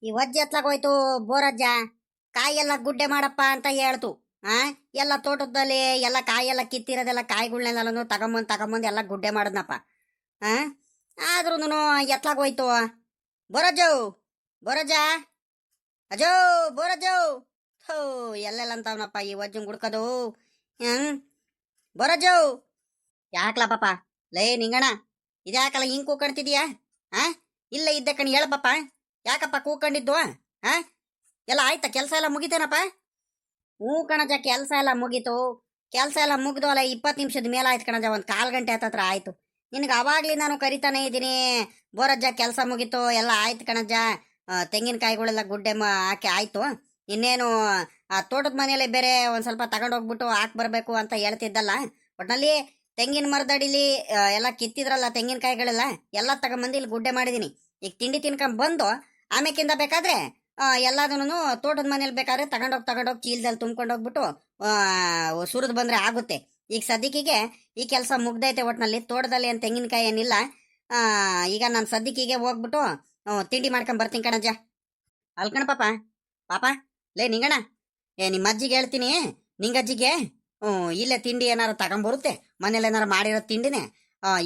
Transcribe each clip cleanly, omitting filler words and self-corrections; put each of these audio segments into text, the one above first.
ಈ ವಜ್ಜೆ ಎತ್ಲಾಗೋಯ್ತು ಬೋರಜ್ಜ. ಕಾಯಿ ಎಲ್ಲ ಗುಡ್ಡೆ ಮಾಡಪ್ಪ ಅಂತ ಹೇಳ್ತು. ಆ ಎಲ್ಲ ತೋಟದಲ್ಲಿ ಎಲ್ಲ ಕಾಯಿ ಎಲ್ಲ ಕಿತ್ತಿರೋದೆಲ್ಲ ಕಾಯಿಗಳ್ನೆಲ್ಲೂ ತಗೊಂಬಂದ್ ಎಲ್ಲ ಗುಡ್ಡೆ ಮಾಡದ್ನಪ್ಪ. ಆ ಆದ್ರೂ ಎತ್ಲಾಗೋಯ್ತು. ಬೋರಜ್ಜು, ಬೋರಜ್ಜ, ಅಜೋ, ಬೋರಜ್ಜು. ಥೋ, ಎಲ್ಲೆಲ್ಲ ಅಂತವನಪ್ಪ ಈ ವಜ್ಜಂಗ್ ಹುಡ್ಕೋದು. ಹ್ಮ್ ಬೋರಜ್ಜು, ಯಾಕ್ಲ ಪಾಪ? ಲೇ ನಿಂಗಣ, ಇದ್ಯಾಕಲ್ಲ ಹಿಂಗ್ ಕೂಕಣ್ತಿದ್ಯಾ? ಆ ಇಲ್ಲ ಇದ್ದ ಕಣ್ ಹೇಳಪ್ಪ, ಯಾಕಪ್ಪ ಕೂಕೊಂಡಿದ್ದು? ಆ ಎಲ್ಲ ಆಯ್ತಾ? ಕೆಲಸ ಎಲ್ಲ ಮುಗಿತೇನಪ್ಪ? ಹ್ಞೂ ಕಣಜ, ಕೆಲಸ ಎಲ್ಲ ಮುಗೀತು. ಕೆಲಸ ಎಲ್ಲ ಮುಗ್ದು ಅಲ್ಲ 20 ನಿಮಿಷದ ಮೇಲೆ ಆಯ್ತು ಕಣಜ, ಒಂದು ಕಾಲ್ ಗಂಟೆ ಹತ್ತತ್ರ ಆಯ್ತು. ನಿನಗೆ ಅವಾಗ್ಲಿ ನಾನು ಕರಿತಾನೆ ಇದ್ದೀನಿ, ಬೋರಜ್ಜ ಕೆಲಸ ಮುಗೀತು ಎಲ್ಲ ಆಯ್ತು ಕಣಜ್ಜ. ತೆಂಗಿನಕಾಯಿಗಳೆಲ್ಲ ಗುಡ್ಡೆ ಹಾಕಿ ಆಯ್ತು. ಇನ್ನೇನು ಆ ತೋಟದ ಮನೆಯಲ್ಲೇ ಬೇರೆ ಒಂದು ಸ್ವಲ್ಪ ತಗೊಂಡೋಗ್ಬಿಟ್ಟು ಹಾಕಿ ಬರಬೇಕು ಅಂತ ಹೇಳ್ತಿದ್ದಲ್ಲ. ಒಟ್ನಲ್ಲಿ ತೆಂಗಿನ ಮರದಡಿಲಿ ಎಲ್ಲ ಕಿತ್ತಿದ್ರಲ್ಲ ತೆಂಗಿನಕಾಯಿಗಳೆಲ್ಲ, ಎಲ್ಲ ತಗೊಂಬಂದು ಇಲ್ಲಿ ಗುಡ್ಡೆ ಮಾಡಿದ್ದೀನಿ. ಈಗ ತಿಂಡಿ ತಿನ್ಕೊಂಡ್ ಬಂದು ಆಮೇಕಿಂದ ಬೇಕಾದ್ರೆ ಎಲ್ಲದನ್ನು ತೋಟದ ಮನೇಲಿ ಬೇಕಾದ್ರೆ ತಗೊಂಡೋಗಿ ಚೀಲದಲ್ಲಿ ತುಂಬ್ಕೊಂಡು ಹೋಗ್ಬಿಟ್ಟು ಸುರಿದು ಬಂದ್ರೆ ಆಗುತ್ತೆ. ಈಗ ಸದ್ಯಕ್ಕಿಗೆ ಈ ಕೆಲಸ ಮುಗ್ದೈತೆ. ಒಟ್ನಲ್ಲಿ ತೋಟದಲ್ಲಿ ಏನು ತೆಂಗಿನಕಾಯಿ ಏನಿಲ್ಲ. ಈಗ ನಾನು ಸದ್ಯಕ್ಕಿಗೆ ಹೋಗ್ಬಿಟ್ಟು ತಿಂಡಿ ಮಾಡ್ಕೊಂಡ್ ಬರ್ತೀನಿ ಕಣಜ್ಜ. ಅಲ್ಕಣ ಪಾಪ, ಪಾಪ ಲೇ ನಿಂಗಣ, ನಿಮ್ಮ ಅಜ್ಜಿಗೆ ಹೇಳ್ತೀನಿ, ನಿಂಗಜ್ಜಿಗೆ ಇಲ್ಲೇ ತಿಂಡಿ ಏನಾರು ತಗೊಂಬರುತ್ತೆ, ಮನೇಲಿ ಏನಾರು ಮಾಡಿರೋ ತಿಂಡಿನೇ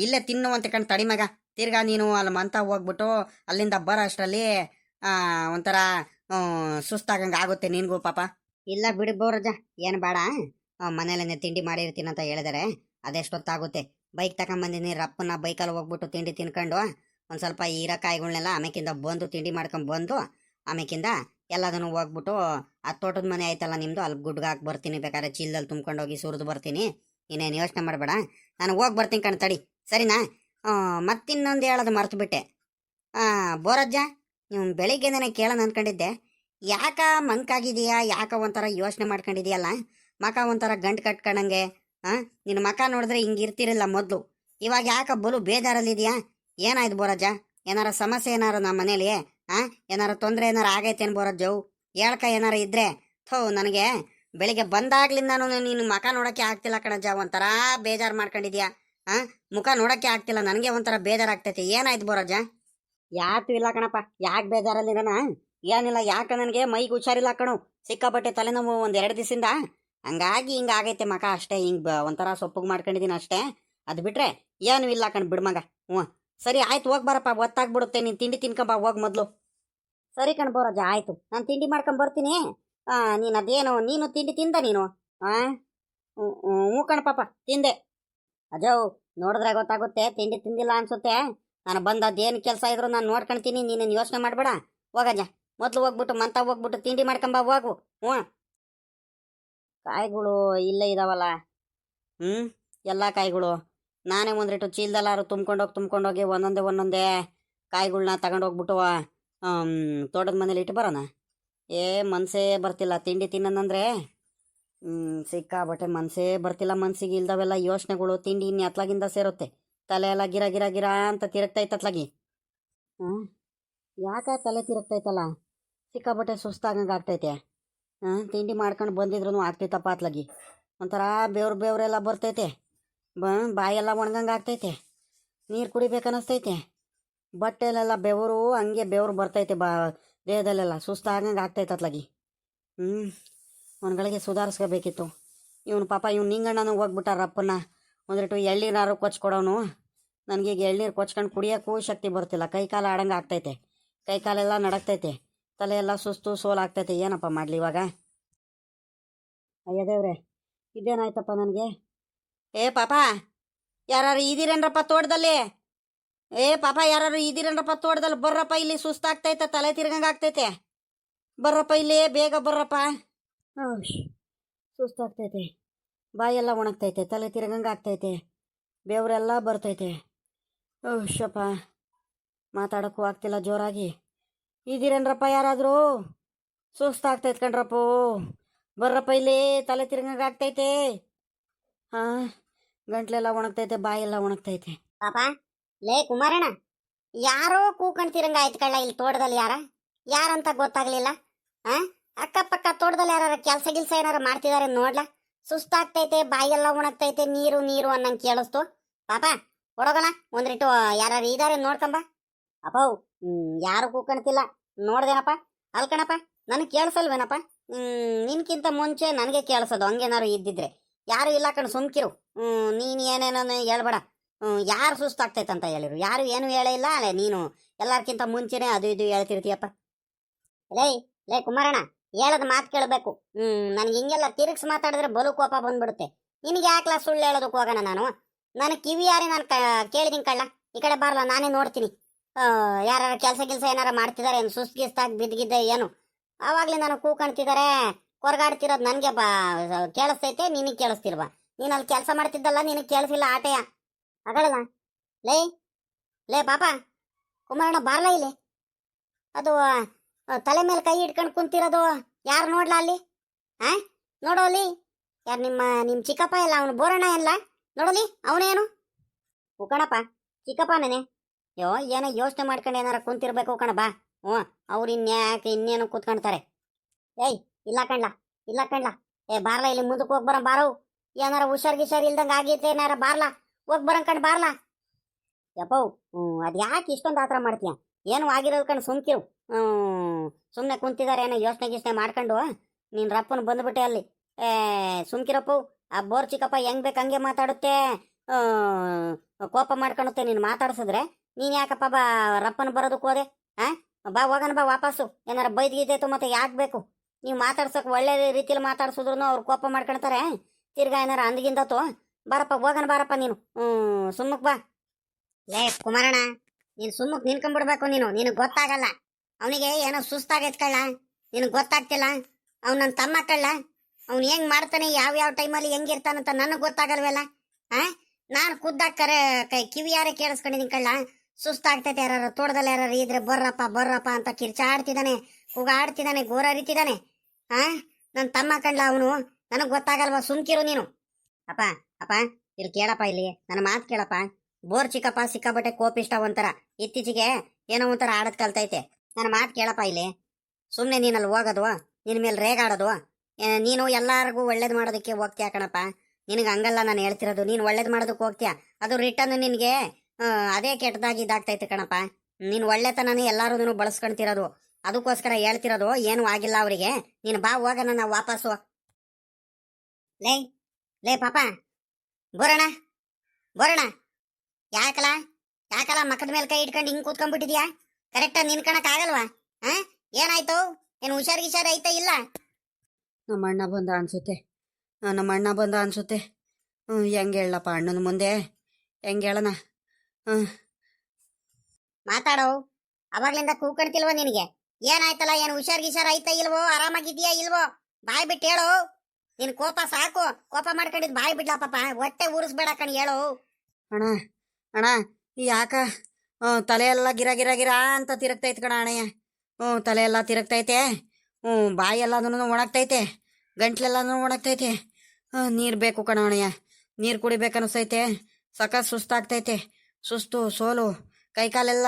ಇಲ್ಲೇ ತಿನ್ನುವಂತ ಕಣ್ ತಡಿ ಮಗ. ತಿರ್ಗಾ ನೀನು ಅಲ್ಲಿ ಮಂತ ಹೋಗ್ಬಿಟ್ಟು ಅಲ್ಲಿಂದ ಬರೋ ಅಷ್ಟರಲ್ಲಿ ಒಂಥರ ಸುಸ್ತಾಗಂಗೆ ಆಗುತ್ತೆ ನಿನ್ಗೂ ಪಾಪ. ಇಲ್ಲ ಬಿಡಿ ಬೋರಜ್ಜ, ಏನು ಬೇಡ, ಮನೇಲೇನೆ ತಿಂಡಿ ಮಾಡಿರ್ತೀನಿ ಅಂತ ಹೇಳಿದಾರೆ. ಅದೆಷ್ಟೊತ್ತಾಗುತ್ತೆ. ಬೈಕ್ ತಗೊಂಬಂದಿನಿ, ರಪ್ಪನ ಬೈಕಲ್ಲಿ ಹೋಗ್ಬಿಟ್ಟು ತಿಂಡಿ ತಿನ್ಕೊಂಡು ಒಂದು ಸ್ವಲ್ಪ ಹೀರೆಕಾಯಿಗಳ್ನೆಲ್ಲ ಆಮೇಕಿಂದ ಬಂದು ತಿಂಡಿ ಮಾಡ್ಕೊಂಡು ಬಂದು ಆಮೇಕಿಂದ ಎಲ್ಲದನ್ನು ಹೋಗ್ಬಿಟ್ಟು ಆ ತೋಟದ ಮನೆ ಆಯ್ತಲ್ಲ ನಿಮ್ಮದು, ಅಲ್ಲಿ ಗುಡ್ಗಾಕಿ ಬರ್ತೀನಿ. ಬೇಕಾದ್ರೆ ಚೀಲದಲ್ಲಿ ತುಂಬ್ಕೊಂಡು ಹೋಗಿ ಸುರಿದು ಬರ್ತೀನಿ. ಇನ್ನೇನು ಯೋಚನೆ ಮಾಡಬೇಡ, ನಾನು ಹೋಗಿ ಬರ್ತೀನಿ ಕಣ್ ತಡಿ, ಸರಿನಾ? ಮತ್ತಿನ್ನೊಂದು ಹೇಳೋದು ಮರ್ತು ಬಿಟ್ಟೆ. ಬೋರಜ್ಜ, ನೀವು ಬೆಳಿಗ್ಗೆನೇ ಕೇಳೋಣ ಅಂದ್ಕೊಂಡಿದ್ದೆ. ಯಾಕ ಮಂಕಾಗಿದೆಯಾ? ಯಾಕ ಒಂಥರ ಯೋಚನೆ ಮಾಡ್ಕೊಂಡಿದೆಯಲ್ಲ? ಮಕ ಒಂಥರ ಗಂಟು ಕಟ್ಕೊಂಡಂಗೆ. ನಿನ್ನ ಮಕ ನೋಡಿದ್ರೆ ಹಿಂಗೆ ಇರ್ತಿರಲಿಲ್ಲ ಮೊದಲು, ಇವಾಗ ಯಾಕ ಬಲು ಬೇಜಾರಲ್ಲಿದೆಯಾ? ಏನಾಯ್ತು ಬೋರಜ್ಜ? ಏನಾರ ಸಮಸ್ಯೆ ಏನಾರು ನಮ್ಮ ಮನೇಲಿ? ಏನಾರ ತೊಂದರೆ ಏನಾರು ಆಗೈತೇನು ಬೋರಜ್ಜವು? ಹೇಳ್ಕ ಏನಾರ ಇದ್ರೆ. ನನಗೆ ಬೆಳಿಗ್ಗೆ ಬಂದಾಗ್ಲಿಂದ ನಿನ್ನ ಮಕ ನೋಡೋಕ್ಕೆ ಆಗ್ತಿಲ್ಲ ಕಣಜ್ಜ. ಒಂಥರ ಬೇಜಾರು ಮಾಡ್ಕೊಂಡಿದ್ಯಾ? ಮುಖ ನೋಡೋಕ್ಕೆ ಆಗ್ತಿಲ್ಲ, ನನಗೆ ಒಂಥರ ಬೇಜಾರಾಗ್ತೈತೆ. ಏನಾಯ್ತು ಬೋರಜ್ಜ? ಯಾತು ಇಲ್ಲ ಕಣಪ್ಪ, ಯಾಕೆ ಬೇಜಾರಲ್ಲಿರೋಣ? ಏನಿಲ್ಲ, ಯಾಕೆ ನನಗೆ ಮೈಗೆ ಹುಷಾರಿಲ್ಲ ಕಣು. ಸಿಕ್ಕಾಪಟ್ಟೆ ತಲೆನೋವು 1-2 ದಿವಸದಿಂದ. ಹಂಗಾಗಿ ಹಿಂಗಾಗೈತೆ ಮಕ ಅಷ್ಟೇ. ಹಿಂಗೆ ಒಂಥರ ಸೊಪ್ಪಗೆ ಮಾಡ್ಕೊಂಡಿದ್ದೀನಿ ಅಷ್ಟೇ. ಅದು ಬಿಟ್ರೆ ಏನು ಇಲ್ಲ ಕಣ್, ಬಿಡ್ಮಗ. ಹ್ಞೂ ಸರಿ ಆಯ್ತು, ಹೋಗಿ ಬರಪ್ಪ, ಗೊತ್ತಾಗ್ಬಿಡುತ್ತೆ. ನೀನು ತಿಂಡಿ ತಿನ್ಕೊಂಬ ಹೋಗಿ ಮೊದಲು. ಸರಿ ಕಣ್ ಬೋರಜ್ಜ, ಆಯಿತು, ನಾನು ತಿಂಡಿ ಮಾಡ್ಕೊಂಡ್ ಬರ್ತೀನಿ. ನೀನು ಅದೇನು, ನೀನು ತಿಂಡಿ ತಿಂದ ನೀನು? ಹಾಂ, ಹ್ಞೂ ಕಣ ಪಾಪ, ತಿಂದೆ. ಅಜವ್, ನೋಡಿದ್ರೆ ಗೊತ್ತಾಗುತ್ತೆ ತಿಂಡಿ ತಿಂದಿಲ್ಲ ಅನ್ಸುತ್ತೆ. ನಾನು ಬಂದದ್ದೇನು ಕೆಲಸ ಇದ್ರು ನಾನು ನೋಡ್ಕೊಳ್ತೀನಿ, ನೀನೇನು ಯೋಚನೆ ಮಾಡಬೇಡ. ಹೋಗಜ್ಜ, ಮೊದಲು ಹೋಗ್ಬಿಟ್ಟು ಮಂತ ಹೋಗ್ಬಿಟ್ಟು ತಿಂಡಿ ಮಾಡ್ಕೊಂಬ ಹೋಗು. ಹ್ಞೂ, ಕಾಯಿಗಳು ಇಲ್ಲೇ ಇದಾವಲ್ಲ. ಹ್ಞೂ, ಎಲ್ಲ ಕಾಯಿಗಳು ನಾನೇ ಒಂದ್ರಿಟ್ಟು ಚೀಲದಲ್ಲಾರು ತುಂಬ್ಕೊಂಡೋಗಿ ಒಂದೊಂದೇ ಕಾಯಿಗಳ್ನ ತಗೊಂಡೋಗ್ಬಿಟ್ಟು ತೋಟದ ಮನೇಲಿ ಇಟ್ಟು ಬರೋಣ. ಮನಸ್ಸೇ ಬರ್ತಿಲ್ಲ ತಿಂಡಿ ತಿನ್ನೋಣಂದ್ರೆ. ಸಿಕ್ಕಾಬಟ್ಟೆ ಮನಸ್ಸೇ ಬರ್ತಿಲ್ಲ. ಮನಸ್ಸಿಗೆ ಇಲ್ದವೆಲ್ಲ ಯೋಚನೆಗಳು. ತಿಂಡಿ ಇನ್ನು ಅತ್ಲಾಗಿಂದ ಸೇರುತ್ತೆ. ತಲೆ ಎಲ್ಲ ಗಿರ ಗಿರ ಗಿರ ಅಂತ ತಿರುಗ್ತೈತೆ ಅತ್ಲಾಗಿ. ಯಾಕೆ ತಲೆ ತಿರುಗ್ತೈತಲ್ಲ? ಸಿಕ್ಕಾಬಟ್ಟೆ ಸುಸ್ತಾಗಂಗೆ ಆಗ್ತೈತೆ. ತಿಂಡಿ ಮಾಡ್ಕೊಂಡು ಬಂದಿದ್ರು ಆಗ್ತೈತಪ್ಪ ಅತ್ಲಾಗಿ. ಒಂಥರ ಬೇವ್ರೆಲ್ಲ ಬರ್ತೈತೆ. ಬಾಯೆಲ್ಲ ಒಣಗಂಗೆ ಆಗ್ತೈತೆ. ನೀರು ಕುಡಿಬೇಕನ್ನಿಸ್ತೈತೆ. ಬಟ್ಟೆಲೆಲ್ಲ ಬೆವರು ಹಂಗೆ ಬೆವರು ಬರ್ತೈತೆ. ದೇಹದಲ್ಲೆಲ್ಲ ಸುಸ್ತಾಗಂಗೆ ಆಗ್ತೈತೆ ಅತ್ಲಾಗಿ. ಒಂದ್ಗಳಿಗೆ ಸುಧಾರಿಸ್ಕೋಬೇಕಿತ್ತು. ಇವನು ಪಾಪ ನಿಂಗಣ್ಣನೂ ಹೋಗ್ಬಿಟ್ಟಾರಪ್ಪನ ಒಂದಿಟ್ಟು ಎಳ್ನೀರಾರು ಕೊಚ್ಕೊಡೋನು. ನನಗೀಗ ಎಳ್ನೀರು ಕೊಚ್ಕೊಂಡು ಕುಡಿಯೋಕ್ಕೂ ಶಕ್ತಿ ಬರ್ತಿಲ್ಲ. ಕೈ ಕಾಲು ಆಡಂಗೆ ಆಗ್ತೈತೆ. ಕೈ ಕಾಲೆಲ್ಲ ನಡಕ್ತೈತೆ. ತಲೆ ಎಲ್ಲ ಸುಸ್ತು ಸೋಲಾಗ್ತೈತೆ. ಏನಪ್ಪ ಮಾಡಲಿ ಇವಾಗ? ಅಯ್ಯ ದೇವ್ರೆ, ಇದೇನಾಯ್ತಪ್ಪ ನನಗೆ? ಪಾಪ, ಯಾರು ಇದೀರೇನ್ರಪ್ಪ ತೋಟದಲ್ಲಿ? ಪಾಪ, ಯಾರು ಇದೀರೇನ್ರಪ್ಪ ತೋಟದಲ್ಲಿ? ಬರ್ರಪ್ಪ ಇಲ್ಲಿ, ಸುಸ್ತಾಗ್ತೈತೆ, ತಲೆ ತಿರ್ಗಂಗೆ ಆಗ್ತೈತೆ. ಬರ್ರಪ್ಪ ಇಲ್ಲಿ, ಬೇಗ ಬರ್ರಪ್ಪ. ಸುಸ್ತಾಗ್ತೈತೆ, ಬಾಯೆಲ್ಲ ಒಣಗ್ತೈತೆ, ತಲೆ ತಿರ್ಗಂಗೆ ಆಗ್ತೈತೆ, ಬೆವರೆಲ್ಲ ಬರ್ತೈತೆ. ಶಪ್ಪ, ಮಾತಾಡೋಕ್ಕೂ ಆಗ್ತಿಲ್ಲ ಜೋರಾಗಿ. ಇದೀರೇನ್ರಪ್ಪ ಯಾರಾದರೂ? ಸುಸ್ತಾಗ್ತೈತೆ ಕಣ್ರಪ್ಪು. ಬರ್ರಪ್ಪ ಇಲ್ಲಿ, ತಲೆ ತಿರ್ಗಂಗೆ ಆಗ್ತೈತೆ. ಗಂಟ್ಲೆಲ್ಲ ಒಣಗ್ತೈತೆ, ಬಾಯೆಲ್ಲ ಒಣಗ್ತೈತೆ. ಪಾಪ, ಲೇ ಕುಮಾರಣ್ಣ, ಯಾರೋ ಕೂಕಣ್ತಿರಂಗ ಆಯ್ತು ಕಳ್ಳ ಇಲ್ಲಿ ತೋಟದಲ್ಲಿ. ಯಾರಂತ ಗೊತ್ತಾಗ್ಲಿಲ್ಲ. ಅಕ್ಕಪಕ್ಕ ತೋಟದಲ್ಲಿ ಯಾರು ಕೆಲಸ ಗಿಲ್ಸ ಏನಾರು ಮಾಡ್ತಿದಾರೆ ನೋಡ್ಲಾ? ಸುಸ್ತಾಗ್ತೈತೆ, ಬಾಯೆಲ್ಲ ಒಣಗ್ತೈತೆ, ನೀರು ಅನ್ನಂಗೆ ಕೇಳಿಸ್ತು. ಪಾಪ, ಹೊಡೋಗೋಣ, ಒಂದ್ರಿಟ್ಟು ಯಾರು ಇದಾರೆ ನೋಡ್ಕೊಂಬ. ಅಪ್ಪವ್, ಯಾರು ಕೂಕಣ್ತಿಲ್ಲ. ನೋಡ್ದೇನಪ್ಪ ಅಲ್ಕಣಪ್ಪ ನನಗೆ ಕೇಳಿಸಲ್ವೇನಪ್ಪ ನಿನ್ಕಿಂತ ಮುಂಚೆ ನನಗೆ ಕೇಳಿಸೋದು ಹಂಗೇನಾರು ಇದ್ದಿದ್ರೆ ಯಾರು ಇಲ್ಲ ಕಣ್ ಸುಮ್ಕಿರು ನೀನು ಏನೇನೋ ಹೇಳ್ಬೇಡ ಯಾರು ಸುಸ್ತಾಗ್ತೈತಂತ ಹೇಳಿರು ಯಾರು ಏನು ಹೇಳೇ ಇಲ್ಲ ಅಲ್ಲೇ ನೀನು ಎಲ್ಲಾರ್ಕಿಂತ ಮುಂಚೆನೆ ಅದು ಇದು ಹೇಳ್ತಿರ್ತೀಯಪ್ಪ ಲೇ ಲೇ ಕುಮಾರಣ್ಣ ಹೇಳದ ಮಾತು ಕೇಳಬೇಕು ನನಗೆ ಹಿಂಗೆಲ್ಲ ತಿರುಗಿಸಿ ಮಾತಾಡಿದ್ರೆ ಬಲು ಕೋಪ ಬಂದ್ಬಿಡುತ್ತೆ ನಿನಗೆ ಯಾಕ್ಲ ಸುಳ್ಳು ಹೇಳೋದಕ್ಕೆ ಹೋಗೋಣ ನಾನು ನನಗೆ ಕಿವಿ ಯಾರೇ ನಾನು ಕೇಳಿದೀನಿ ಕಳ್ಳ ಈ ಕಡೆ ಬರಲ್ಲ ನಾನೇ ನೋಡ್ತೀನಿ ಯಾರು ಕೆಲಸ ಏನಾರ ಮಾಡ್ತಿದ್ದಾರೆ ಏನು ಸುಸ್ತಾಗಿ ಬಿದ್ದಿದ್ದೆ ಏನು ಆವಾಗಲೇ ನಾನು ಕೂಕಣ್ತಿದ್ದಾರೆ ಕೊರಗಾಡ್ತಿರೋದು ನನಗೆ ಕೇಳಿಸ್ತೈತೆ ನಿನಗೆ ಕೇಳಿಸ್ತಿಲ್ವಾ ನೀನು ಅಲ್ಲಿ ಕೆಲಸ ಮಾಡ್ತಿದ್ದಲ್ಲ ನಿನಗೆ ಕೇಳಿಸಿಲ್ಲ ಆಟೆಯ ಅಗಳಲ್ಲ ಲೇ ಲೇ ಪಾಪ ಕುಮಾರಣ್ಣ ಬಾರ್ಲ ಇಲ್ಲಿ ಅದು ತಲೆ ಮೇಲೆ ಕೈ ಇಟ್ಕೊಂಡು ಕುಂತಿರೋದು ಯಾರು ನೋಡ್ಲಾ ಅಲ್ಲಿ ನೋಡೋ ಅಲ್ಲಿ ಯಾರು ನಿಮ್ಮ ಚಿಕ್ಕಪ್ಪ ಇಲ್ಲ ಅವನು ಬೋರಣ್ಣ ಎಲ್ಲ ನೋಡಲಿ ಅವನೇನು ಉಕಣಪ್ಪ ಚಿಕ್ಕಪ್ಪನೇ ಏನೋ ಯೋಚನೆ ಮಾಡ್ಕೊಂಡು ಏನಾರ ಕುಂತಿರ್ಬೇಕು ಕಣ ಬಾ ಅವ್ರು ಇನ್ಯಾಕೆ ಇನ್ನೇನು ಕೂತ್ಕೊಂತಾರೆ ಏಯ್ ಇಲ್ಲ ಕಣ್ಲ ಬಾರ್ಲಾ ಇಲ್ಲಿ ಮುಂದಕ್ಕೆ ಹೋಗಿ ಬರೋ ಬಾರೋ ಏನಾರ ಹುಷಾರ್ ಇಲ್ದಂಗೆ ಆಗೈತೆ ಏನಾರ ಬಾರ್ಲಾ ಹೋಗಿ ಬರೋಂಗ್ ಕಣ್ ಬಾರ್ಲಾ ಯಪ್ಪೋ ಅದು ಯಾಕೆ ಇಷ್ಟೊಂದು ಆತರ ಮಾಡ್ತೀಯ ಏನು ಆಗಿರೋದು ಕಣ್ ಸುಮ್ಕಿರು ಸುಮ್ಮನೆ ಕುಂತಿದ್ದಾರೆ ಏನೋ ಯೋಚನೆ ಮಾಡ್ಕೊಂಡು ನೀನು ರಪ್ಪನ ಬಂದ್ಬಿಟ್ಟೆ ಅಲ್ಲಿ ಸುಮ್ಕಿರಪ್ಪು ಆ ಬೋರ್ ಚಿಕ್ಕಪ್ಪ ಹೆಂಗ್ ಬೇಕು ಹಂಗೆ ಮಾತಾಡುತ್ತೆ ಕೋಪ ಮಾಡ್ಕೊಳುತ್ತೆ ನೀನು ಮಾತಾಡ್ಸಿದ್ರೆ ನೀನು ಯಾಕಪ್ಪ ರಪ್ಪನ ಬರೋದಕ್ಕೆ ಹೋದೆ ಬಾ ಹೋಗೋಣ ಬಾ ವಾಪಸ್ಸು ಏನಾರ ಬೈದ್ಗಿದ್ದೈತು ಮತ್ತೆ ಯಾಕೆ ಬೇಕು ನೀವು ಮಾತಾಡ್ಸೋಕೆ ಒಳ್ಳೆ ರೀತಿಯಲ್ಲಿ ಮಾತಾಡ್ಸಿದ್ರು ಅವ್ರು ಕೋಪ ಮಾಡ್ಕೊಳ್ತಾರೆ ತಿರ್ಗಾ ಏನಾರ ಅಂದ್ಗಿಂದತ್ತು ಬಾರಪ್ಪ ಹೋಗೋಣ ಬಾರಪ್ಪ ನೀನು ಸುಮ್ಮಕ್ ಬಾ ಲೇ ಕುಮಾರಣ್ಣ ನೀನು ಸುಮ್ಮಕ್ ನಿನ್ಕೊಂಡ್ಬಿಡ್ಬೇಕು ನಿನಗೆ ಗೊತ್ತಾಗಲ್ಲ ಅವನಿಗೆ ಏನೋ ಸುಸ್ತಾಗೈತ್ ಕಳ್ಳ ನಿನಗೆ ಗೊತ್ತಾಗ್ತಿಲ್ಲ ಅವ್ನು ನನ್ನ ತಮ್ಮ ಕಳ್ಳ ಅವ್ನು ಹೆಂಗ್ ಮಾಡ್ತಾನೆ ಯಾವ ಟೈಮಲ್ಲಿ ಹೆಂಗಿರ್ತಾನಂತ ನನಗೆ ಗೊತ್ತಾಗಲ್ವಲ್ಲ ನಾನು ಖುದ್ದಾಗಿ ಕಿವಿ ಯಾರೇ ಕೇಳಿಸ್ಕೊಂಡಿದ್ದೀನಿ ಕಳ್ಳ ಸುಸ್ತಾಗ್ತೈತೆ ಯಾರು ತೋಟದಲ್ಲಿ ಯಾರು ಇದ್ರೆ ಬರ್ರಪ್ಪ ಅಂತ ಕಿರ್ಚಾಡ್ತಿದ್ದಾನೆ ಕೂಗಾಡ್ತಿದ್ದಾನೆ ಗೋರ ಅರಿತಿದ್ದಾನೆ ನನ್ನ ತಮ್ಮ ಕಳ್ಳ ಅವನು ನನಗೆ ಗೊತ್ತಾಗಲ್ವಾ ಸುಮ್ಕಿರು ನೀನು ಅಪ್ಪ ಇಲ್ಲಿ ಕೇಳಪ್ಪ ಇಲ್ಲಿ ನನ್ನ ಮಾತು ಕೇಳಪ್ಪ ಬೋರ್ ಚಿಕ್ಕಪ್ಪ ಸಿಕ್ಕಾಬಟ್ಟೆ ಕೋಪಿಷ್ಟ ಒಂಥರ ಇತ್ತೀಚೆಗೆ ಏನೋ ಒಂಥರ ಆಡದ್ ಕಲ್ತೈತೆ ನನ್ನ ಮಾತು ಕೇಳಪ್ಪ ಇಲ್ಲಿ ಸುಮ್ಮನೆ ನೀನಲ್ಲಿ ಹೋಗೋದು ನಿನ್ನ ಮೇಲೆ ರೇಗಾಡೋದು ನೀನು ಎಲ್ಲಾರ್ಗೂ ಒಳ್ಳೇದು ಮಾಡೋದಕ್ಕೆ ಹೋಗ್ತೀಯ ಕಣಪ್ಪ ನಿನಗೆ ಹಂಗಲ್ಲ ನಾನು ಹೇಳ್ತಿರೋದು ನೀನು ಒಳ್ಳೇದು ಮಾಡೋದಕ್ಕೆ ಹೋಗ್ತೀಯ ಅದು ರಿಟರ್ನ್ ನಿನಗೆ ಅದೇ ಕೆಟ್ಟದಾಗಿ ಇದಾಗ್ತೈತೆ ಕಣಪ್ಪ ನೀನು ಒಳ್ಳೆತನನೇ ಎಲ್ಲರೂ ಬಳಸ್ಕೊಂತಿರೋದು ಅದಕ್ಕೋಸ್ಕರ ಹೇಳ್ತಿರೋದು ಏನು ಆಗಿಲ್ಲ ಅವರಿಗೆ ನೀನು ಬಾ ಹೋಗೋಣ ನಾವು ವಾಪಸ್ಸು ಲೇ ಪಾಪ ಬೋರಣ ಯಾಕಲ್ಲ ಮಕ್ಕದ ಮೇಲೆ ಕೈ ಇಟ್ಕೊಂಡು ಹಿಂಗ್ ಕೂತ್ಕೊಂಡ್ಬಿಟ್ಟಿದ್ಯಾ ಕರೆಕ್ಟಾಗಿ ನಿನ್ಕಣಕ್ ಆಗಲ್ವಾ ಏನಾಯ್ತು ಏನು ಹುಷಾರ್ ಐತಾ ಇಲ್ಲ ನಮ್ಮ ಅಣ್ಣ ಬಂದ ಅನ್ಸುತ್ತೆ ಹೆಂಗೆ ಹೇಳಪ್ಪ ಅಣ್ಣನ ಮುಂದೆ ಹೆಂಗೆ ಹೇಳಣ ಮಾತಾಡೋ ಅವಾಗ್ಲಿಂದ ಕೂಕಣ್ತಿಲ್ವೋ ನಿನಗೆ ಏನಾಯ್ತಲ್ಲ ಏನು ಹುಷಾರ್ ಐತಾ ಇಲ್ವೋ ಆರಾಮಾಗಿದ್ಯಾ ಇಲ್ವೋ ಬಾಯ್ ಬಿಟ್ಟು ಹೇಳು ನಿನ್ ಕೋಪ ಸಾಕು ಕೋಪ ಮಾಡ್ಕೊಂಡಿದ್ ಬಾಯ್ ಬಿಡ್ಲಾ ಪಾಪ ಹೊಟ್ಟೆ ಊರಿಸ್ಬೇಡ ಕಣ್ ಹೇಳು ಅಣ್ಣ ಯಾಕ ತಲೆ ಎಲ್ಲ ಗಿರ ಅಂತ ತಿರುಗ್ತೈತೆ ಕಣ ಅಣ್ಣಯ್ಯ ತಲೆ ಎಲ್ಲ ತಿರುಗ್ತೈತೆ ಬಾಯಿ ಎಲ್ಲದೂ ಒಣಗ್ತೈತೆ ಗಂಟ್ಲೆಲ್ಲನೂ ಒಣಗ್ತೈತೆ ನೀರು ಬೇಕು ಕಣ ಅಣ್ಣಯ್ಯ ನೀರು ಕುಡಿಬೇಕನ್ನಿಸ್ತೈತೆ ಸಖತ್ ಸುಸ್ತಾಗ್ತೈತೆ ಸುಸ್ತು ಸೋಲು ಕೈಕಾಲೆಲ್ಲ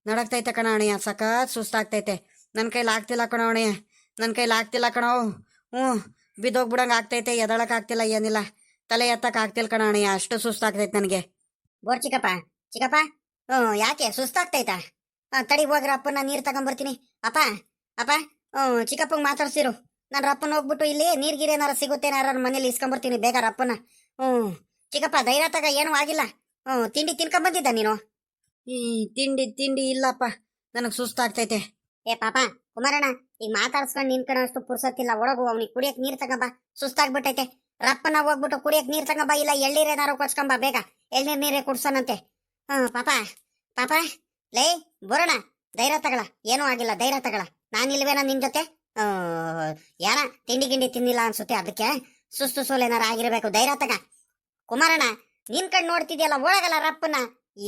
ನಡಕ್ತೈತೆ ಕಣ ಅಣ್ಣಯ್ಯ ಸಖತ್ ಸುಸ್ತಾಗ್ತೈತೆ ನನ್ನ ಕೈಲಿ ಆಗ್ತಿಲ್ಲ ಕಣ ಅಣ್ಣಯ್ಯ ಕಣೋ ಬಿದ್ದೋಗ್ಬಿಡಂಗೆ ಆಗ್ತೈತೆ ಎದಳಕ್ ಆಗ್ತಿಲ್ಲ ಏನಿಲ್ಲ ತಲೆ ಎತ್ತಕ್ಕೆ ಆಗ್ತಿಲ್ಲ ಕಣ ಅಣ್ಣಯ್ಯ ಅಷ್ಟು ಸುಸ್ತಾಗ್ತೈತೆ ನನಗೆ ಬೋರ್ ಚಿಕ್ಕಪ್ಪ ಯಾಕೆ ಸುಸ್ತಾಗ್ತೈತಾ ತಡಿ ಹೋಗ್ರ ಅಪ್ಪನ ನೀರು ತಗೊಂಬರ್ತೀನಿ ಅಪ್ಪ ಚಿಕ್ಕಪ್ಪಂಗೆ ಮಾತಾಡ್ಸಿರು ನಾನು ರಪ್ಪನ ಹೋಗ್ಬಿಟ್ಟು ಇಲ್ಲಿ ನೀರ್ಗಿರಿ ಏನಾರ ಸಿಗುತ್ತೆ ಏನಾರ ಮನೇಲಿ ಇಸ್ಕೊಂಬರ್ತೀನಿ ಬೇಗ ರಪ್ಪನ ಚಿಕ್ಕಪ್ಪ ಧೈರ್ಯ ತಗ ಏನೂ ಆಗಿಲ್ಲ ತಿಂಡಿ ತಿನ್ಕೊಂಬಂದಿದ್ದ ನೀನು ಈ ತಿಂಡಿ ಇಲ್ಲಪ್ಪ ನನಗೆ ಸುಸ್ತಾಗ್ತೈತೆ ಪಾಪ ಕುಮಾರಣ್ಣ ಈಗ ಮಾತಾಡ್ಸ್ಕೊಂಡು ನಿನ್ಕಣ ಅಷ್ಟು ಪುರ್ಸತ್ತಿಲ್ಲ ಒಳಗು ಅವ್ನಿಗೆ ಕುಡಿಯಕ್ ನೀರ್ ತಗೊಂಬ ಸುಸ್ತಾಗ್ಬಿಟ್ಟೈತೆ ರಪ್ಪನ ಹೋಗ್ಬಿಟ್ಟು ಕುಡಿಯಕ್ ನೀರ್ ತಗೊಂಬ ಇಲ್ಲ ಎಳ್ನೀರೇನಾರು ಕೊಚ್ಕೊಂಬ ಬೇಗ ಎಳ್ನೀರ್ ನೀರೇ ಕುಡ್ಸೋನಂತೆ ಪಾಪ ಲೇ ಬೋರಣ ಧೈರ್ಯ ತಗಳ ಏನೂ ಆಗಿಲ್ಲ ಧೈರ್ಯ ತಗಳ ನಾನಿಲ್ವೇನ ನಿನ್ ಜೊತೆ ಏನ ತಿಂಡಿ ಗಿಂಡಿ ತಿನ್ನಿಲ್ಲ ಅನ್ಸುತ್ತೆ ಅದಕ್ಕೆ ಸುಸ್ತು ಸೋಲೇನಾರ ಆಗಿರ್ಬೇಕು ಧೈರ್ಯ ತಗ ಕುಮಾರಣ್ಣ ನಿನ್ ಕಣ್ ನೋಡ್ತಿದ್ಯಲ್ಲ ಒಳಗಲ್ಲ ರಪ್ಪನ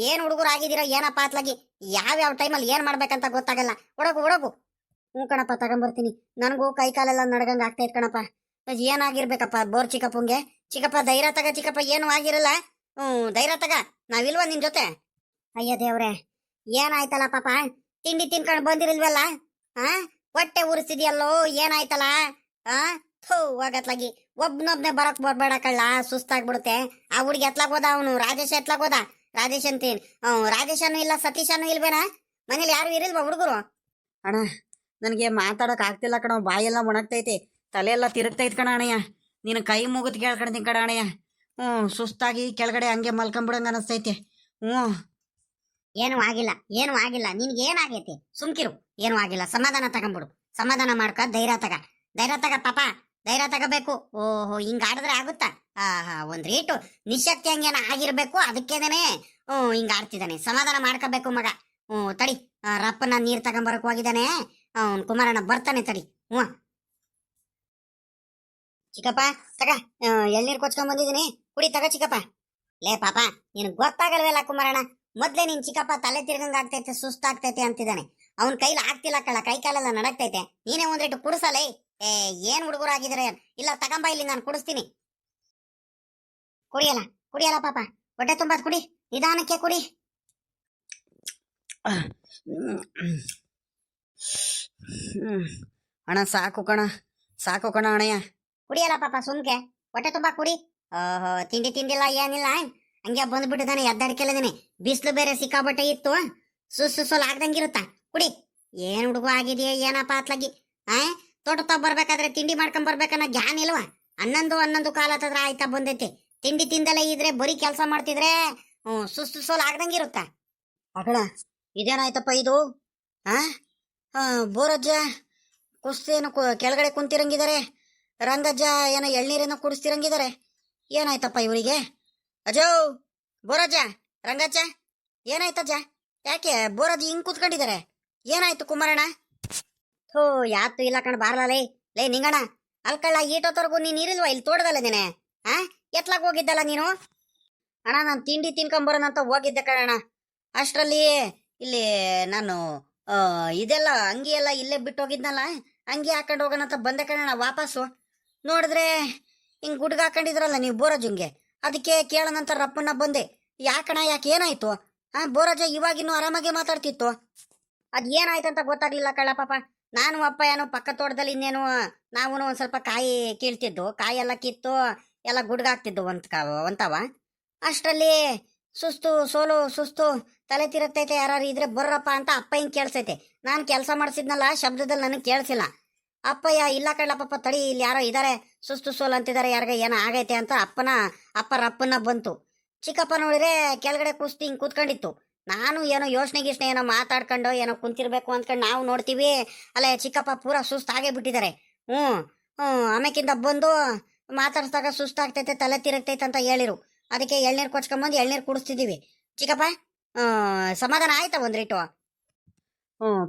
ಏನ್ ಹುಡುಗರು ಆಗಿದಿರೋ ಏನಪ್ಪ ಅತ್ಲಾಗಿ ಯಾವ್ಯಾವ ಟೈಮಲ್ಲಿ ಏನ್ ಮಾಡ್ಬೇಕಂತ ಗೊತ್ತಾಗಲ್ಲ ಒಡಗು ಹ್ಞೂ ಕಣಪ್ಪ ತಗೊಂಬರ್ತೀನಿ ನನಗೂ ಕೈ ಕಾಲೆಲ್ಲ ನಡ್ಗಂಗೆ ಆಗ್ತೈತೆ ಕಣಪ್ಪ ಏನಾಗಿರ್ಬೇಕಪ್ಪ ಬೋರ್ ಚಿಕ್ಕಪ್ಪ ಧೈರ್ಯ ತಗ ಚಿಕ್ಕಪ್ಪ ಏನು ಆಗಿರಲ್ಲ ಧೈರ್ಯ ತಗ ನಾವಿಲ್ವಾ ನಿನ್ ಜೊತೆ ಅಯ್ಯ ದೇವ್ರೆ ಏನಾಯ್ತಲ್ಲ ಪಾಪ ತಿಂಡಿ ತಿನ್ಕೊಂಡು ಬಂದಿರಲ್ವಲ್ಲ ಹೊಟ್ಟೆ ಉರಿಸಿದ್ಯಲ್ಲೋ ಏನಾಯ್ತಲ್ಲ ಹೋಗತ್ಲಾಗಿ ಒಬ್ನೊಬ್ನೆ ಬರಕ್ ಬರ್ಬೇಡ ಕಳ್ಳ ಸುಸ್ತಾಗ್ಬಿಡುತ್ತೆ ಆ ಹುಡುಗಿ ಎತ್ಲಾಗ್ ಹೋದ ಅವನು ರಾಜೇಶ್ ಎತ್ಲಾಗ್ ಹೋದ ರಾಜೇಶ್ ಅಂತೀನಿ ರಾಜೇಶನು ಇಲ್ಲ ಸತೀಶನು ಇಲ್ವೇನಾ ಮನೇಲಿ ಯಾರು ಇರಲ್ವಾ ಹುಡುಗರು ಅಣ್ಣ ನನಗೆ ಮಾತಾಡೋಕೆ ಆಗ್ತಿಲ್ಲ ಕಣ, ಬಾಯೆಲ್ಲ ಒಣಗ್ತೈತೆ, ತಲೆಯೆಲ್ಲ ತಿರುಗ್ತೈತೆ ಕಣ ಅಣ್ಣಯ್ಯ. ನೀನು ಕೈ ಮುಗಿದು ಕೇಳ್ಕೊಳ್ತೀನಿ ಕಣ ಅಣ್ಣಯ್ಯ. ಸುಸ್ತಾಗಿ ಕೆಳಗಡೆ ಹಂಗೆ ಮಲ್ಕೊಂಬಿಡಂಗೆ ಅನಿಸ್ತೈತೆ. ಏನು ಆಗಿಲ್ಲ, ಏನು ಆಗಿಲ್ಲ, ನಿನ್ಗೆ ಏನಾಗೈತಿ? ಸುಮ್ಕಿರು, ಏನು ಆಗಿಲ್ಲ. ಸಮಾಧಾನ ತಗೊಂಬಿಡು, ಸಮಾಧಾನ ಮಾಡ್ಕ, ಧೈರ್ಯ ತಗ ಪಾಪ, ಧೈರ್ಯ ತಗೋಬೇಕು. ಓಹೋ, ಹಿಂಗ್ ಆಡಿದ್ರೆ ಆಗುತ್ತಾ? ಒಂದ್ ರೇಟು ನಿಶಕ್ತಿ ಹಂಗೇನ ಆಗಿರ್ಬೇಕು, ಅದಕ್ಕೇನೆ ಹಿಂಗ್ ಆಡ್ತಿದ್ದಾನೆ. ಸಮಾಧಾನ ಮಾಡ್ಕೋಬೇಕು ಮಗ. ತಡಿ, ರಪ್ಪನ ನೀರ್ ತಗೊಂಬರಕ್ ಹೋಗಿದ್ದಾನೆ, ಕುಮಾರಣ್ಣ ಬರ್ತಾನೆ, ತಡಿ. ಚಿಕ್ಕಪ್ಪ ತಗ, ಎಳ್ನೀರ್ ಕೊಚ್ಕೊಂಡ್ ಬಂದಿದ್ದೀನಿ, ಕುಡಿ ತಗ ಚಿಕ್ಕಪ್ಪ. ಲೇ ಪಾಪ, ನಿನ್ ಗೊತ್ತಾಗಲ್ವಲ್ಲ ಕುಮಾರಣ್ಣ, ಮೊದ್ಲೇ ನಿನ್ ಚಿಕ್ಕಪ್ಪ ತಲೆ ತಿರ್ಗಂಗ್ ಆಗ್ತೈತೆ, ಸುಸ್ತಾಗ್ತೈತೆ ಅಂತಿದ್ದಾನೆ. ಅವನ್ ಕೈಲಿ ಆಗ್ತಿಲ್ಲ ಕಳ್ಳ, ಕೈ ಕಾಲೆಲ್ಲ ನಡಕ್ತೈತೆ. ನೀನೇ ಒಂದ್ರೇಟು ಕುಡಿಸಲೇ. ಏನ್ ಹುಡುಗರಾಗಿದ್ರೆ, ಇಲ್ಲ ತಗೊಂಬ, ಇಲ್ಲಿ ನಾನು ಕುಡಿಸ್ತೀನಿ. ಕುಡಿಯಲ್ಲ ಪಾಪ, ಹೊಟ್ಟೆ ತುಂಬಾದ್ ಕುಡಿ, ನಿಧಾನಕ್ಕೆ ಕುಡಿ. ಅಣ್ಣ ಸಾಕು ಕಣ ಅಣ್ಣಯ್ಯ. ಕುಡಿಯಲ್ಲ ಪಾಪ, ಸುಮ್ಕೆ ಹೊಟ್ಟೆ ತುಂಬಾ ಕುಡಿ. ತಿಂಡಿಲ್ಲ ಏನಿಲ್ಲ, ಹಂಗೆ ಬಂದ್ಬಿಟ್ಟಿದ್ದಾನೆ, ಎದ್ದಾಡ್ಕೆಲ್ಲಿದ್ದಾನೆ. ಬಿಸಿಲು ಬೇರೆ ಸಿಕ್ಕಾಬಟ್ಟೆ ಇತ್ತು, ಸುಸ್ಸು ಆಗ್ದಂಗಿರುತ್ತ. ಕುಡಿ. ಏನ್ ಹುಡುಗ ಆಗಿದೆಯಾ ಏನಪ್ಪ ಅತ್ಲಾಗಿ? ತೋಟ ಬರ್ಬೇಕಾದ್ರೆ ತಿಂಡಿ ಮಾಡ್ಕೊಂಡ್ ಬರ್ಬೇಕನ್ನ ಜ್ಞಾನ ಇಲ್ವಾ? ಹನ್ನೊಂದು ಕಾಲ ಹತ್ತದ್ರ ಆಯ್ತಾ ಬಂದೈತಿ. ತಿಂಡಿ ತಿಂದಲೇ ಇದ್ರೆ ಬರೀ ಕೆಲಸ ಮಾಡ್ತಿದ್ರೆ ಸುಸ್ತು ಆಗ್ದಂಗಿರುತ್ತ. ಅಕಡ ಇದೇನಾಯ್ತಪ್ಪ ಇದು? ಬೋರಜ್ಜ ಕುಸ್ತೇನು ಕೆಳಗಡೆ ಕುಂತಿರಂಗಿದ್ದಾರೆ, ರಂಗಜ್ಜ ಏನೋ ಎಳ್ನೀರೇನೋ ಕುಡಿಸ್ತಿರಂಗಿದ್ದಾರೆ. ಏನಾಯ್ತಪ್ಪ ಇವರಿಗೆ? ಅಜೋ, ಬೋರಜ್ಜ, ರಂಗಜ್ಜ, ಏನಾಯ್ತಜ್ಜ? ಯಾಕೆ ಬೋರಜ್ಜ ಹಿಂಗ್ ಕೂತ್ಕೊಂಡಿದ್ದಾರೆ? ಏನಾಯ್ತು ಕುಮಾರಣ್ಣ? ಯಾತು ಇಲ್ಲ ಕಣ್, ಬಾರ್ಲೇ ಲೇ ನಿಂಗಣ್ಣ. ಅಲ್ಕಳ್ಳ, ಈಟೋತ್ತವರೆಗೂ ನೀನ್ ಇರಿಲ್ವಾ ಇಲ್ಲಿ ತೋಟದಲ್ಲದೇನೆ? ಎತ್ಲಾಗ ಹೋಗಿದ್ದಲ್ಲ ನೀನು? ಅಣ್ಣ, ನಾನು ತಿಂಡಿ ತಿನ್ಕೊಂಬರೋಣಂತ ಹೋಗಿದ್ದೆ ಕಣಣ್ಣ. ಅಷ್ಟರಲ್ಲಿ ಇಲ್ಲಿ ನಾನು ಇದೆಲ್ಲ ಅಂಗಿ ಎಲ್ಲ ಇಲ್ಲೇ ಬಿಟ್ಟು ಹೋಗಿದ್ನಲ್ಲ, ಅಂಗಿ ಹಾಕೊಂಡು ಹೋಗೋಣ ಅಂತ ಬಂದೆ ಕಣಣ್ಣ. ವಾಪಸ್ಸು ನೋಡಿದ್ರೆ ಹಿಂಗ್ ಗುಡ್ಗ ಹಾಕೊಂಡಿದ್ರಲ್ಲ ನೀವು ಬೋರಜ್ಜಂಗೆ, ಅದಕ್ಕೆ ಕೇಳೋಣಂತ ರಪ್ಪನ್ನ ಬಂದೆ. ಯಾಕಣ್ಣ, ಯಾಕೆ ಏನಾಯ್ತು? ಬೋರಜ್ಜ ಇವಾಗಿನ್ನೂ ಆರಾಮಾಗಿ ಮಾತಾಡ್ತಿತ್ತು. ಅದ್ ಏನಾಯ್ತಂತ ಗೊತ್ತಾಗ್ಲಿಲ್ಲ ಕಳ್ಳ ಪಾಪ. ನಾನು ಅಪ್ಪ ಏನೋ ಪಕ್ಕ ತೋಟದಲ್ಲಿ ಇನ್ನೇನು ನಾವು ಒಂದ್ ಸ್ವಲ್ಪ ಕಾಯಿ ಕೀಳ್ತಿದ್ದು, ಕಾಯಿ ಎಲ್ಲ ಕಿತ್ತು ಎಲ್ಲ ಗುಡ್ಗಾಕ್ತಿದ್ದು ಒಂತವ. ಅಷ್ಟರಲ್ಲಿ ಸುಸ್ತು ತಲೆ ತಿರುಗ್ತೈತೆ, ಯಾರು ಇದ್ರೆ ಬರ್ರಪ್ಪ ಅಂತ ಅಪ್ಪ ಹಿಂಗ್ ಕೇಳ್ಸೈತೆ. ನಾನು ಕೆಲಸ ಮಾಡಿಸಿದ್ನಲ್ಲ, ಶಬ್ದದಲ್ಲಿ ನನಗೆ ಕೇಳಿಸಿಲ್ಲ. ಅಪ್ಪಯ್ಯ, ಇಲ್ಲ ಕಳ್ಳ ಪಾಪ, ತಡಿ, ಇಲ್ಲಿ ಯಾರೋ ಇದಾರೆ, ಸುಸ್ತು ಅಂತಿದ್ದಾರೆ, ಯಾರಿಗ ಏನೋ ಆಗೈತೆ ಅಂತ ಅಪ್ಪ ರಪ್ಪನ ಬಂತು. ಚಿಕ್ಕಪ್ಪ ನೋಡಿದ್ರೆ ಕೆಳಗಡೆ ಕುಸ್ತಿ ಹಿಂಗ್ ಕೂತ್ಕೊಂಡಿತ್ತು. ನಾನು ಏನೋ ಯೋಚನೆ ಏನೋ ಮಾತಾಡ್ಕೊಂಡು ಏನೋ ಕುಂತಿರ್ಬೇಕು ಅಂದ್ಕೊಂಡು ನಾವು ನೋಡ್ತೀವಿ, ಅಲ್ಲೇ ಚಿಕ್ಕಪ್ಪ ಪೂರಾ ಸುಸ್ತಾಗೇ ಬಿಟ್ಟಿದ್ದಾರೆ. ಆಮೇಕಿಂದ ಬಂದು ಮಾತಾಡ್ಸ್ದಾಗ ಸುಸ್ತಾಗ್ತೈತೆ, ತಲೆ ತಿರುಗ್ತೈತೆ ಅಂತ ಹೇಳಿರು. ಅದಕ್ಕೆ ಎಳ್ನೀರು ಕೊಚ್ಕೊಂಬಂದು ಎಳ್ನೀರು ಕುಡಿಸ್ತಿದ್ದೀವಿ. ಚಿಕ್ಕಪ್ಪ, ಸಮಾಧಾನ ಆಯ್ತಾ ಒಂದ್ ರೇಟು?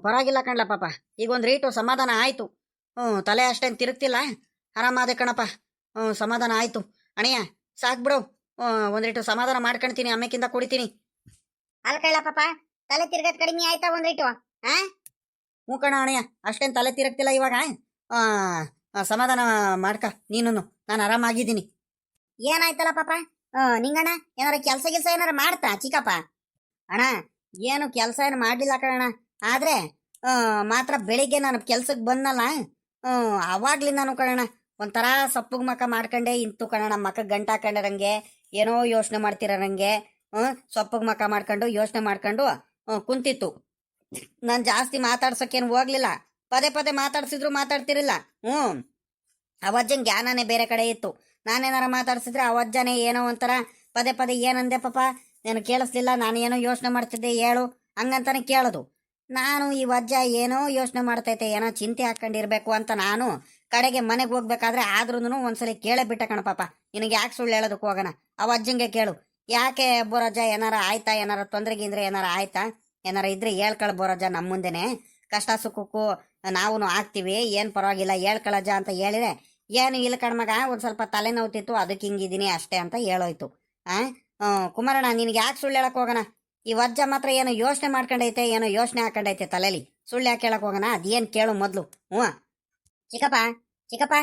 ಪರವಾಗಿಲ್ಲ ಕಣ್ಲ ಪಾಪ, ಈಗ ಒಂದ್ ರೇಟು ಸಮಾಧಾನ ಆಯ್ತು. ತಲೆ ಅಷ್ಟೇನು ತಿರುಗ್ತಿಲ್ಲ, ಆರಾಮಾದೆ ಕಣಪ್ಪ. ಸಮಾಧಾನ ಆಯ್ತು ಅಣ್ಣಯ್ಯ, ಸಾಕ್ಬಿಡು. ಒಂದ್ ರೇಟು ಸಮಾಧಾನ ಮಾಡ್ಕೊಳ್ತೀನಿ, ಆಮೇಕಿಂದ ಕುಡಿತೀನಿ. ಅಲ್ಕಳ್ಳ ಪಾಪ, ತಲೆ ತಿರ್ಗದ್ ಕಡಿಮೆ ಆಯ್ತಾ ಒಂದ್ ರೇಟು? ಹ್ಞೂ ಕಣ ಅಣ್ಣಯ್ಯ, ಅಷ್ಟೇನು ತಲೆ ತಿರುಗ್ತಿಲ್ಲ ಇವಾಗ. ಸಮಾಧಾನ ಮಾಡ್ಕ ನೀನು, ನಾನು ಆರಾಮಾಗಿದ್ದೀನಿ. ಏನಾಯ್ತಲ್ಲ ಪಾಪ? ನಿಂಗಣ್ಣ ಏನಾರ ಕೆಲ್ಸ ಏನಾರ ಮಾಡ್ತಾ ಚಿಕ್ಕಪ್ಪ? ಅಣ್ಣ, ಏನು ಕೆಲಸ ಏನು ಮಾಡಲಿಲ್ಲ ಕಣ, ಆದ್ರೆ ಮಾತ್ರ ಬೆಳಿಗ್ಗೆ ನಾನು ಕೆಲ್ಸಕ್ಕೆ ಬಂದಲ್ಲ, ಅವಾಗ್ಲಿ ನಾನು ಕಣ ಒಂಥರ ಸಪ್ಪಗ್ ಮಕ್ಕ ಮಾಡ್ಕೊಂಡೆ ಇಂತು ಕಣ. ಮಕ್ಕ ಗಂಟ ಹಾಕೊಂಡರಂಗೆ ಏನೋ ಯೋಚನೆ ಮಾಡ್ತಿರಂಗೆ, ಸೊಪ್ಪಗ್ ಮಕ್ಕ ಮಾಡ್ಕೊಂಡು ಯೋಚನೆ ಮಾಡ್ಕೊಂಡು ಕುಂತಿತ್ತು. ನಾನು ಜಾಸ್ತಿ ಮಾತಾಡ್ಸೋಕೇನು ಹೋಗ್ಲಿಲ್ಲ, ಪದೇ ಮಾತಾಡ್ಸಿದ್ರು ಮಾತಾಡ್ತಿರಿಲ್ಲ. ಅವಜ್ಜನ್ ಜ್ಞಾನನೇ ಬೇರೆ ಕಡೆ ಇತ್ತು. ನಾನೇನಾರ ಮಾತಾಡ್ಸಿದ್ರೆ ಅವಜ್ಜನೇ ಏನೋ ಒಂಥರ ಪದೇ ಏನಂದೆ ಪಾಪ, ನಾನು ಕೇಳಿಸ್ಲಿಲ್ಲ, ನಾನು ಏನೋ ಯೋಚನೆ ಮಾಡ್ತಿದ್ದೆ ಹೇಳು ಹಂಗಂತಾನೆ ಕೇಳೋದು. ನಾನು ಈ ವಜ್ಜ ಏನೋ ಯೋಚನೆ ಮಾಡ್ತೈತೆ, ಏನೋ ಚಿಂತೆ ಹಾಕೊಂಡಿರ್ಬೇಕು ಅಂತ ನಾನು ಕಡೆಗೆ ಮನೆಗೆ ಹೋಗ್ಬೇಕಾದ್ರೆ ಆದ್ರೂ ಒಂದ್ಸಲಿ ಕೇಳೇ ಬಿಟ್ಟ ಕಣ ಪಾಪ. ನಿನಗೆ ಯಾಕೆ ಸುಳ್ಳು ಹೇಳೋದಕ್ಕೆ ಹೋಗೋಣ, ಅವಜ್ಜಂಗೆ ಕೇಳು. ಯಾಕೆ ಬೋರಜ್ಜ, ಏನಾರ ಆಯ್ತಾ, ಏನಾರ ತೊಂದರೆಗಿಂದ್ರೆ ಏನಾರ ಆಯ್ತಾ, ಏನಾರ ಇದ್ರೆ ಹೇಳ್ಕಳ ಬೋರಜ್ಜ, ನಮ್ಮ ಮುಂದೆನೆ ಕಷ್ಟ ಸುಖಕ್ಕೂ ನಾವು ಆಗ್ತೀವಿ, ಏನು ಪರವಾಗಿಲ್ಲ ಹೇಳ್ಕಳಜ್ಜ ಅಂತ ಹೇಳಿದ್ರೆ, ಏನು ಇಲ್ಲ ಕಣ್ಮಗ, ಒಂದು ಸ್ವಲ್ಪ ತಲೆನೋವ್ತಿತ್ತು, ಅದಕ್ಕೆ ಹಿಂಗಿದ್ದೀನಿ ಅಷ್ಟೇ ಅಂತ ಹೇಳೋಯ್ತು. ಕುಮಾರಣ್ಣ, ನಿನಗೆ ಯಾಕೆ ಸುಳ್ಳು ಹೇಳಕ್ ಹೋಗೋಣ? ಈ ವಜ್ಜ ಮಾತ್ರ ಏನೋ ಯೋಚನೆ ಮಾಡ್ಕೊಂಡೈತೆ, ಏನೋ ಯೋಚನೆ ಹಾಕೊಂಡೈತೆ ತಲೆಲಿ. ಸುಳ್ಳು ಯಾಕೆ ಹೇಳಕ್ ಹೋಗೋಣ? ಅದೇನು ಕೇಳು ಮೊದಲು. ಚಿಕ್ಕಪ್ಪ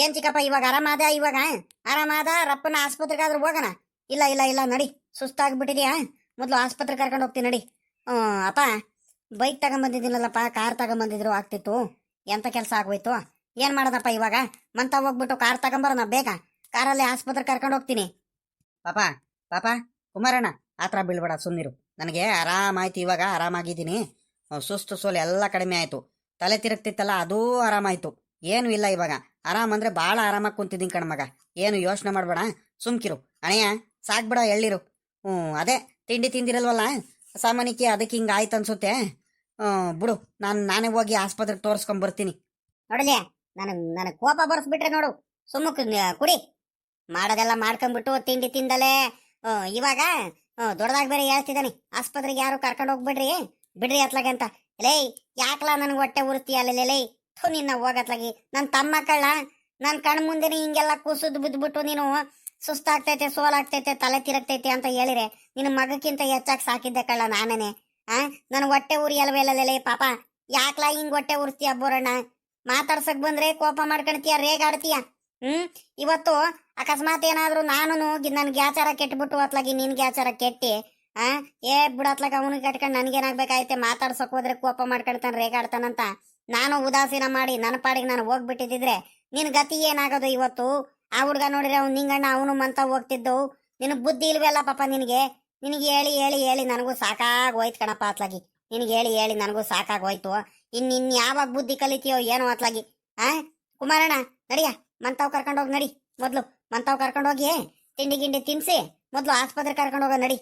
ಏನ್ ಚಿಕ್ಕಪ್ಪ, ಇವಾಗ ಆರಾಮಾದ ರಪ್ಪನ ಆಸ್ಪತ್ರೆಗಾದ್ರೂ ಹೋಗೋಣ? ಇಲ್ಲ ನಡಿ, ಸುಸ್ತಾಗ್ಬಿಟ್ಟಿದ್ಯಾ, ಮೊದಲು ಆಸ್ಪತ್ರೆ ಕರ್ಕೊಂಡು ಹೋಗ್ತೀನಿ ನಡಿ. ಅಪ್ಪ, ಬೈಕ್ ತಗೊಂಬಂದಿದ್ದೀನಲ್ಲಪ್ಪ, ಕಾರ್ ತಗೊಂಬಂದಿದ್ರು ಆಗ್ತಿತ್ತು, ಎಂತ ಕೆಲಸ ಆಗೋಯ್ತು. ಏನ್ ಮಾಡೋದಪ್ಪ ಇವಾಗ? ಮಂತ ಹೋಗ್ಬಿಟ್ಟು ಕಾರ್ ತಗೊಂಬರೋಣ ಬೇಗ, ಕಾರಲ್ಲಿ ಆಸ್ಪತ್ರೆ ಕರ್ಕೊಂಡು ಹೋಗ್ತೀನಿ. ಪಾಪ ಕುಮಾರಣ್ಣ, ಆ ಥರ ಬೀಳ್ಬೇಡ, ಸುಮ್ಮನಿರು. ನನಗೆ ಆರಾಮಾಯ್ತು, ಇವಾಗ ಆರಾಮಾಗಿದ್ದೀನಿ. ಸುಸ್ತು ಸೋಲು ಎಲ್ಲ ಕಡಿಮೆ ಆಯ್ತು. ತಲೆ ತಿರುಗ್ತಿತ್ತಲ್ಲ ಅದೂ ಆರಾಮಾಯ್ತು. ಏನು ಇಲ್ಲ ಇವಾಗ. ಆರಾಮ್ ಅಂದ್ರೆ ಭಾಳ ಆರಾಮಾಗಿ ಕುಂತಿದ್ದೀನಿ ಕಣ್ಮಗ. ಏನು ಯೋಚನೆ ಮಾಡಬೇಡ, ಸುಮ್ಕಿರು. ಅಣಯ್ಯ ಸಾಕ್ಬಿಡ ಎಳ್ಳಿರು. ಅದೇ ತಿಂಡಿ ತಿಂದಿರಲ್ವಲ್ಲ ಸಾಮಾನ್ಯಕ್ಕೆ, ಅದಕ್ಕೆ ಹಿಂಗೆ ಆಯ್ತು ಅನ್ಸುತ್ತೆ. ಬಿಡು, ನಾನೇ ಹೋಗಿ ಆಸ್ಪತ್ರೆಗೆ ತೋರಿಸ್ಕೊಂಬರ್ತೀನಿ. ನೋಡಲಿ, ನನಗೆ ಕೋಪ ಬರ್ಸ್ಬಿಟ್ರೆ ನೋಡು, ಸುಮ್ಮಕ್ ಕುಡಿ. ಮಾಡೋದೆಲ್ಲ ಮಾಡ್ಕೊಂಡ್ಬಿಟ್ಟು ತಿಂಡಿ ತಿಂದಲೇ ಇವಾಗ ದೊಡ್ಡದಾಗಿ ಬೇರೆ ಹೇಳ್ತಿದ್ದಾನೆ, ಆಸ್ಪತ್ರೆಗೆ ಯಾರು ಕರ್ಕೊಂಡು ಹೋಗ್ಬಿಡ್ರಿ, ಬಿಡ್ರಿ ಅತ್ಲಾಗೆ ಅಂತ. ಲೇ ಯಾಕಲ ನನಗೆ ಹೊಟ್ಟೆ ಉರ್ತಿ ಅಲ್ಲೇ ನಿನ್ನ ಹೋಗತ್ಲಾಗಿ. ನನ್ನ ತಮ್ಮ ಕಳ್ಳ, ನನ್ನ ಕಣ್ ಮುಂದೆನೆ ಹಿಂಗೆಲ್ಲ ಕುಸಿದು ಬಿದ್ದುಬಿಟ್ಟು ನೀನು ಸುಸ್ತಾಗ್ತೈತೆ, ಸೋಲಾಗ್ತೈತೆ, ತಲೆ ತಿರಗ್ತೈತೆ ಅಂತ ಹೇಳಿರೆ ನಿನ್ನ ಮಗಕ್ಕಿಂತ ಹೆಚ್ಚಾಗಿ ಸಾಕಿದ್ದೆ ಕಳ್ಳ ನಾನೇನೆ. ನನ್ನ ಹೊಟ್ಟೆ ಉರಿ ಅಲ್ವೇಲೇ ಪಾಪ. ಯಾಕ್ಲಾ ಹಿಂಗ್ ಹೊಟ್ಟೆ ಉರ್ತೀಯ ಬೋರಣ್ಣ? ಮಾತಾಡ್ಸಕ್ ಬಂದ್ರೆ ಕೋಪ ಮಾಡ್ಕೊಳ್ತೀಯ, ರೇಗಾಡ್ತೀಯ. ಇವತ್ತು ಅಕಸ್ಮಾತ್ ಏನಾದ್ರು ನಾನು ನನ್ ಗ್ಯಾಚಾರ ಕೆಟ್ಬಿಟ್ಟು ಅತ್ಲಾಗಿ ನಿನ್ ಗ್ಯಾಚಾರ ಕೆಟ್ಟಿ ಬಿಡತ್ಲಾಗ ಅವನಿಗೆ ಕಟ್ಕೊಂಡು ನನ್ಗೇನಾಗ್ಬೇಕಾಯ್ತೆ? ಮಾತಾಡ್ಸಕ್ ಹೋದ್ರೆ ಕೋಪ ಮಾಡ್ಕೊಳ್ತಾನೆ, ರೇಗಾಡ್ತಾನಂತ ನಾನು ಉದಾಸೀನ ಮಾಡಿ ನನ್ನ ಪಾಡಿಗೆ ನಾನು ಹೋಗ್ಬಿಟ್ಟಿದ್ರೆ ನಿನ್ ಗತಿ ಏನಾಗೋದು ಇವತ್ತು? ಆ ಹುಡ್ಗ ನೋಡಿದ್ರೆ ಅವ್ನು ನಿಂಗಣ್ಣ ಅವನು ಮಂತ ಹೋಗ್ತಿದ್ದು. ನಿನಗ್ ಬುದ್ಧಿ ಇಲ್ವಲ್ಲ ಪಾಪ ನಿನಗೆ ಹೇಳಿ ಹೇಳಿ ಹೇಳಿ ನನಗೂ ಸಾಕಾಗೋಯ್ತು ಕಣಪ್ಪ ಅತ್ಲಾಗಿ. ನಿನಗೆ ಹೇಳಿ ಹೇಳಿ ನನಗೂ ಸಾಕಾಗೋಯ್ತು. ಇನ್ ಯಾವಾಗ ಬುದ್ಧಿ ಕಲಿತೀಯೋ ಏನೋ ಅತ್ಲಾಗಿ. ಕುಮಾರಣ್ಣ ನಡಿಯ, ಮಂತಾವ್ ಕರ್ಕೊಂಡೋಗಿ ನಡಿ. ಮೊದ್ಲು ಮಂತಾವ್ ಕರ್ಕೊಂಡೋಗಿ ತಿಂಡಿ ಗಿಂಡಿ ತಿನ್ಸಿ ಮೊದ್ಲು ಆಸ್ಪತ್ರೆ ಕರ್ಕೊಂಡೋಗ ನಡಿ.